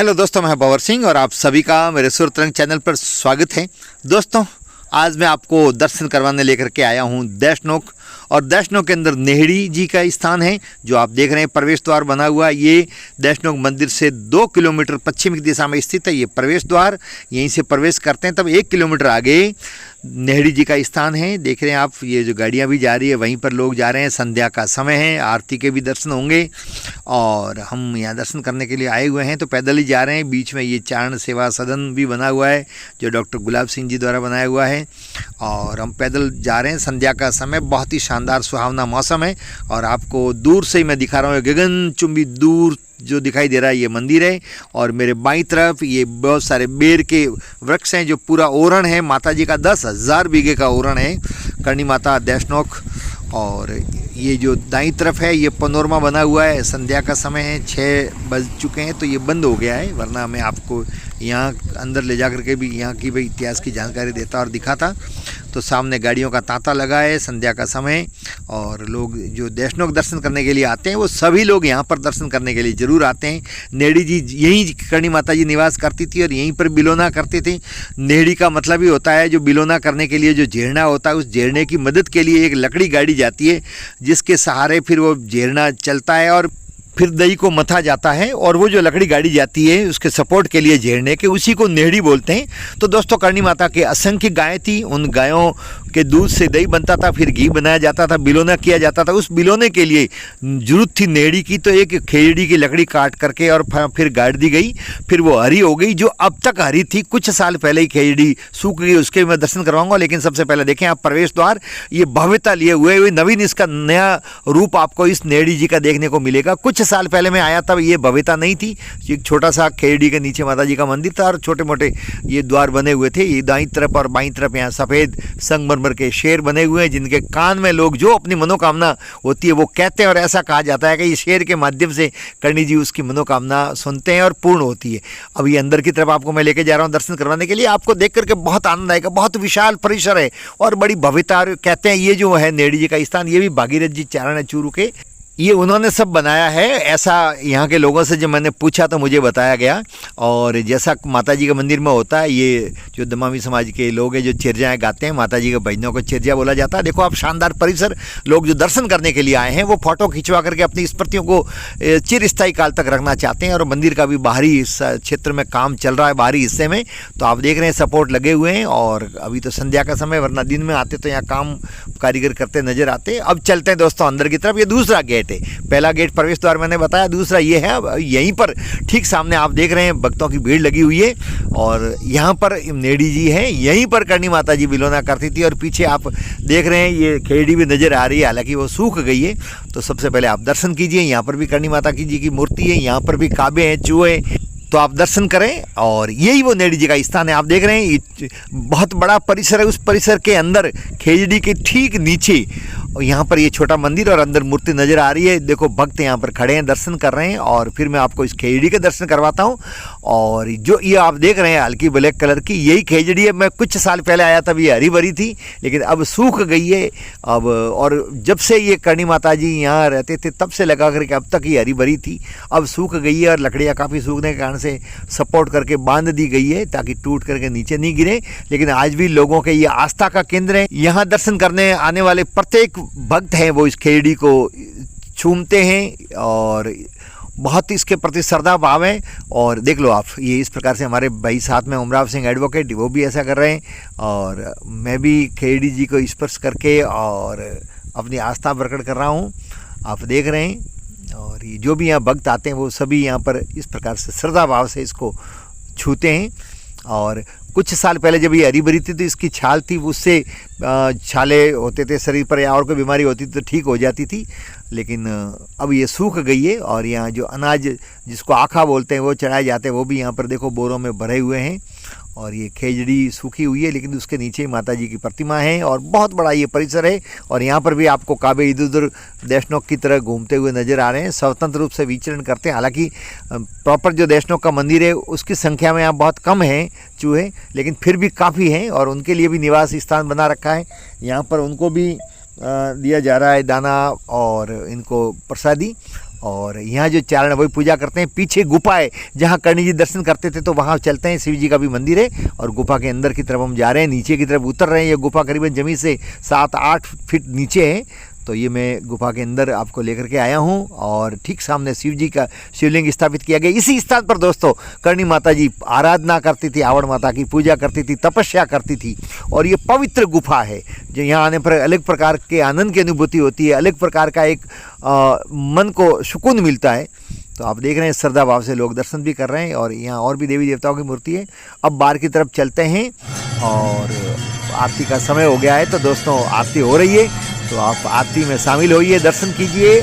Hello दोस्तों, मैं भंवर सिंह और आप सभी का मेरे सुर तरंग चैनल पर स्वागत है। दोस्तों, आज मैं आपको दर्शन करवाने लेकर के आया हूँ देशनोक। और देशनोक के अंदर नेहड़ी जी का स्थान है, जो आप देख रहे हैं प्रवेश द्वार बना हुआ। ये देशनोक मंदिर से 2 किलोमीटर पश्चिम की दिशा में स्थित है ये प्रवेश द्वार। यहीं से प्रवेश करते हैं तब 1 किलोमीटर आगे नेहड़ी जी का स्थान है। देख रहे हैं आप, ये जो गाड़ियाँ भी जा रही है वहीं पर लोग जा रहे हैं। संध्या का समय है, आरती के भी दर्शन होंगे और हम यहाँ दर्शन करने के लिए आए हुए हैं तो पैदल ही जा रहे हैं। बीच में ये चारण सेवा सदन भी बना हुआ है जो डॉक्टर गुलाब सिंह जी द्वारा बनाया हुआ है और हम पैदल जा रहे हैं। संध्या का समय, बहुत ही शानदार सुहावना मौसम है और आपको दूर से ही मैं दिखा रहा हूँ, गगनचुंबी दूर जो दिखाई दे रहा है ये मंदिर है। और मेरे बाईं तरफ ये बहुत सारे बेर के वृक्ष हैं जो पूरा ओरण है। माता जी का 10,000 बीघे का ओरण है, करणी माता देशनोक। और ये जो दाईं तरफ है ये पनोरमा बना हुआ है। संध्या का समय है, 6 बज चुके हैं तो ये बंद हो गया है, वरना मैं आपको यहाँ अंदर ले जा कर के भी यहाँ की भी इतिहास की जानकारी देता और दिखाता। तो सामने गाड़ियों का तांता लगा है, संध्या का समय। और लोग जो देशनोक दर्शन करने के लिए आते हैं वो सभी लोग यहाँ पर दर्शन करने के लिए ज़रूर आते हैं। नेहड़ी जी यहीं करणी माता जी निवास करती थी और यहीं पर बिलोना करती थी। नेहड़ी का मतलब ही होता है जो बिलोना करने के लिए जो झेरना होता है, उस झेरने की मदद के लिए एक लकड़ी गाड़ी जाती है जिसके सहारे फिर वो झेरना चलता है और फिर दही को मथा जाता है। और वो जो लकड़ी गाड़ी जाती है उसके सपोर्ट के लिए झेरने के, उसी को नेहड़ी बोलते हैं। तो दोस्तों, करणी माता के असंख्य गायें थी, उन गायों के दूध से दही बनता था, फिर घी बनाया जाता था, बिलोना किया जाता था। उस बिलोने के लिए जरूरत थी नेहड़ी की, तो एक खेजड़ी की लकड़ी काट करके और फिर गाड़ दी गई। फिर वो हरी हो गई, जो अब तक हरी थी। कुछ साल पहले ही खेजड़ी सूख गई, उसके मैं दर्शन करवाऊंगा। लेकिन सबसे पहले देखें आप प्रवेश द्वार, ये भव्यता लिए हुए नवीन इसका नया रूप आपको इस नेहड़ी जी का देखने को मिलेगा। कुछ साल पहले मैं आया तब ये भव्यता नहीं थी, एक छोटा सा खेजड़ी के नीचे माता जी का मंदिर था और छोटे मोटे ये द्वार बने हुए थे। ये दाईं तरफ और बाईं तरफ यहाँ सफ़ेद संगमरमर के शेर बने हुए हैं, जिनके कान में लोग जो अपनी मनोकामना होती है वो कहते हैं। और ऐसा कहा जाता है कि ये शेर के माध्यम से करणी जी उसकी मनोकामना सुनते हैं और पूर्ण होती है। अब ये अंदर की तरफ आपको मैं लेके जा रहा हूँ दर्शन करवाने के लिए। आपको देख करके बहुत आनंद आएगा। बहुत विशाल परिसर है और बड़ी भव्यता। कहते हैं ये जो है नेहड़ी जी का स्थान, ये भी भागीरथ जी चारण चूरू के, ये उन्होंने सब बनाया है। ऐसा यहाँ के लोगों से जब मैंने पूछा तो मुझे बताया गया। और जैसा माता जी के मंदिर में होता है, ये जो दमामी समाज के लोग हैं जो चिरजाएँ गाते हैं, माता जी के भजनों को चिरजा बोला जाता है। देखो आप, शानदार परिसर। लोग जो दर्शन करने के लिए आए हैं वो फोटो खिंचवा करके अपनी स्मृतियों को चिरस्थायी काल तक रखना चाहते हैं। और मंदिर का भी बाहरी क्षेत्र में काम चल रहा है, बाहरी हिस्से में। तो आप देख रहे हैं सपोर्ट लगे हुए हैं। और अभी तो संध्या का समय, वरना दिन में आते तो यहाँ काम कारीगर करते नजर आते। अब चलते हैं दोस्तों अंदर की तरफ। ये दूसरा गेट, पहला गेट प्रवेश द्वार मैंने बताया, दूसरा ये है। यहीं पर ठीक सामने आप देख रहे हैं भक्तों की भीड़ लगी हुई है और यहाँ पर नेहड़ी जी है, यहीं पर करणी माता जी बिलोना करती थी। और पीछे आप देख रहे हैं ये खेजड़ी भी नजर आ रही है, हालांकि वो सूख गई है। तो सबसे पहले आप दर्शन कीजिए। यहाँ पर भी करणी माता की जी की मूर्ति है, यहाँ पर भी काबे हैं, चूहे, तो आप दर्शन करें। और यही वो नेहड़ी जी का स्थान है। आप देख रहे हैं ये बहुत बड़ा परिसर है। उस परिसर के अंदर खेजड़ी के ठीक नीचे यहाँ पर ये छोटा मंदिर और अंदर मूर्ति नज़र आ रही है। देखो भक्त यहाँ पर खड़े हैं, दर्शन कर रहे हैं। और फिर मैं आपको इस खेजड़ी के दर्शन करवाता हूँ। और जो ये आप देख रहे हैं हल्की ब्लैक कलर की, यही खेजड़ी है। मैं कुछ साल पहले आया तब ये हरी भरी थी, लेकिन अब सूख गई है अब। और जब से ये करणी माता जी यहाँ रहते थे तब से लगा करके अब तक ये हरी भरी थी, अब सूख गई है। और लकड़ियाँ काफ़ी सूखने के कारण से सपोर्ट करके बांध दी गई है ताकि टूट करके नीचे नहीं गिरे। लेकिन आज भी लोगों के ये आस्था का केंद्र है। यहाँ दर्शन करने आने वाले प्रत्येक भक्त हैं वो इस खेजड़ी को चूमते हैं और बहुत इसके प्रति श्रद्धा भाव है। और देख लो आप, ये इस प्रकार से हमारे भाई साथ में उमराव सिंह एडवोकेट, वो भी ऐसा कर रहे हैं। और मैं भी खेजड़ी जी को स्पर्श करके और अपनी आस्था प्रकट कर रहा हूँ, आप देख रहे हैं। और ये जो भी यहाँ भक्त आते हैं वो सभी यहाँ पर इस प्रकार से श्रद्धा भाव से इसको छूते हैं। और कुछ साल पहले जब ये हरी भरी थी तो इसकी छाल थी, उससे छाले होते थे शरीर पर या और कोई बीमारी होती थी तो ठीक हो जाती थी। लेकिन अब ये सूख गई है। और यहाँ जो अनाज जिसको आखा बोलते हैं वो चढ़ाए जाते हैं, वो भी यहाँ पर देखो बोरों में भरे हुए हैं। और ये खेजड़ी सूखी हुई है, लेकिन उसके नीचे माता जी की प्रतिमा है। और बहुत बड़ा ये परिसर है। और यहाँ पर भी आपको काबे इधर उधर देशनोक की तरह घूमते हुए नज़र आ रहे हैं, स्वतंत्र रूप से विचरण करते हैं। हालांकि प्रॉपर जो देशनोक का मंदिर है उसकी संख्या में यहाँ बहुत कम है चूहे, लेकिन फिर भी काफ़ी हैं। और उनके लिए भी निवास स्थान बना रखा है। यहाँ पर उनको भी दिया जा रहा है दाना और इनको प्रसादी। और यहाँ जो चारण वही पूजा करते हैं। पीछे गुफा है जहाँ कर्णी जी दर्शन करते थे, तो वहाँ चलते हैं। शिव जी का भी मंदिर है और गुफा के अंदर की तरफ हम जा रहे हैं, नीचे की तरफ उतर रहे हैं। ये गुफा करीबन जमीन से 7-8 फीट नीचे है। तो ये मैं गुफा के अंदर आपको लेकर के आया हूँ और ठीक सामने शिव जी का शिवलिंग स्थापित किया गया। इसी स्थान पर दोस्तों कर्णी माता जी आराधना करती थी, आवड़ माता की पूजा करती थी, तपस्या करती थी। और ये पवित्र गुफा है जो यहाँ आने पर अलग प्रकार के आनंद की अनुभूति होती है, अलग प्रकार का एक मन को सुकून मिलता है। तो आप देख रहे हैं श्रद्धा भाव से लोग दर्शन भी कर रहे हैं और यहाँ और भी देवी देवताओं की मूर्ति है। अब बाहर की तरफ चलते हैं और आरती का समय हो गया है। तो दोस्तों आरती हो रही है, तो आप आरती में शामिल होइए, दर्शन कीजिए।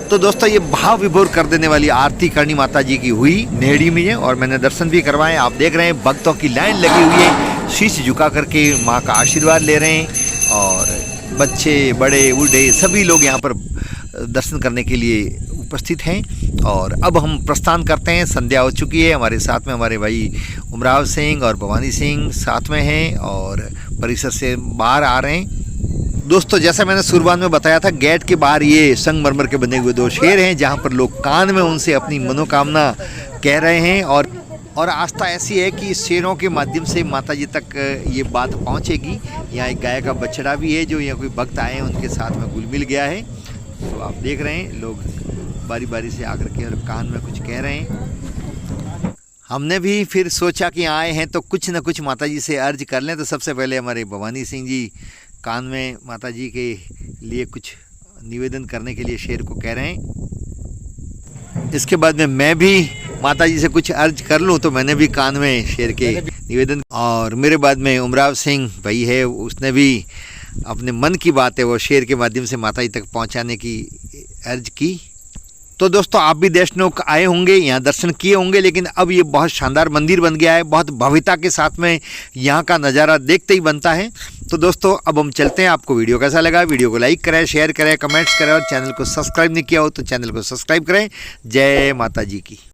तो दोस्तों ये भाव विभोर कर देने वाली आरती कर्णी माता जी की हुई नेहड़ी में है और मैंने दर्शन भी करवाए। आप देख रहे हैं भक्तों की लाइन लगी हुई है, शीश झुका करके माँ का आशीर्वाद ले रहे हैं और बच्चे बड़े बूढ़े सभी लोग यहाँ पर दर्शन करने के लिए उपस्थित हैं। और अब हम प्रस्थान करते हैं, संध्या हो चुकी है। हमारे साथ में हमारे भाई उमराव सिंह और भवानी सिंह साथ में हैं और परिसर से बाहर आ रहे हैं। दोस्तों जैसा मैंने शुरुआत में बताया था, गेट के बाहर ये संगमरमर के बने हुए 2 शेर हैं जहाँ पर लोग कान में उनसे अपनी मनोकामना कह रहे हैं। और आस्था ऐसी है कि शेरों के माध्यम से माता जी तक ये बात पहुँचेगी। यहाँ एक गाय का बछड़ा भी है जो यहाँ कोई भक्त आए हैं उनके साथ में घुल मिल गया है। तो आप देख रहे हैं लोग बारी बारी से आकर के और कान में कुछ कह रहे हैं। हमने भी फिर सोचा कि आए हैं तो कुछ न कुछ माता जी से अर्ज कर लें। तो सबसे पहले हमारे भवानी सिंह जी कान में माता जी के लिए कुछ निवेदन करने के लिए शेर को कह रहे हैं। इसके बाद में मैं भी माता जी से कुछ अर्ज कर लूं, तो मैंने भी कान में शेर के निवेदन। और मेरे बाद में उमराव सिंह भाई है, उसने भी अपने मन की बात है वो शेर के माध्यम से माता जी तक पहुंचाने की अर्ज की। तो दोस्तों आप भी देशनोक आए होंगे, यहाँ दर्शन किए होंगे, लेकिन अब ये बहुत शानदार मंदिर बन गया है। बहुत भव्यता के साथ में यहाँ का नज़ारा देखते ही बनता है। तो दोस्तों अब हम चलते हैं। आपको वीडियो कैसा लगा? वीडियो को लाइक करें, शेयर करें, कमेंट्स करें और चैनल को सब्सक्राइब नहीं किया हो तो चैनल को सब्सक्राइब करें। जय माता जी की।